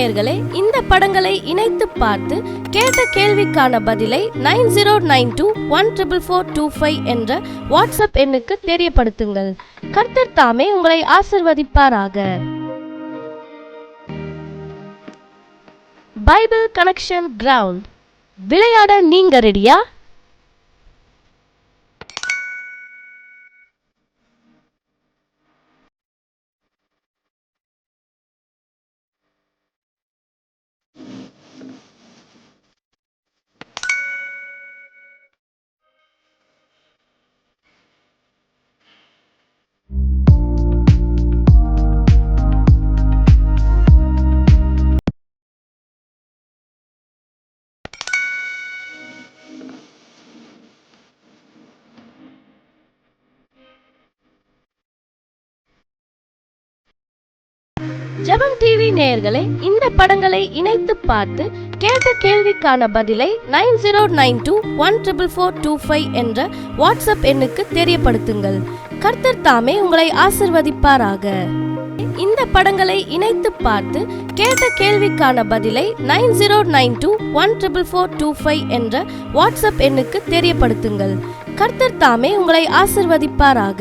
நேயர்களே, இந்த படங்களை இணைத்து பார்த்து கேட்ட கேள்விக்கான பதிலை 9092144425 என்ற வாட்ஸ்அப் எண்ணுக்கு தெரியப்படுத்துங்கள். கர்த்தர் தாமே உங்களை ஆசிர்வதிப்பாராக. Bible connection ground. விளையாட நீங்க ரெடியா? ஜெபம் டிவி நேயர்களே, இந்த படங்களை இணைத்து பார்த்து கேட்ட கேள்விக்கான பதிலை 9092144425 என்ற வாட்ஸ்அப் எண்ணுக்கு தெரியப்படுத்துங்கள். கர்த்தர் தாமே உங்களை ஆசிர்வதிப்பாராக. இந்த படங்களை இணைத்து பார்த்து கேட்ட கேள்விக்கான பதிலை 9092144425 என்ற வாட்ஸ்அப் எண்ணுக்கு தெரியப்படுத்துங்கள். கர்த்தர் தாமே உங்களை ஆசிர்வதிப்பாராக.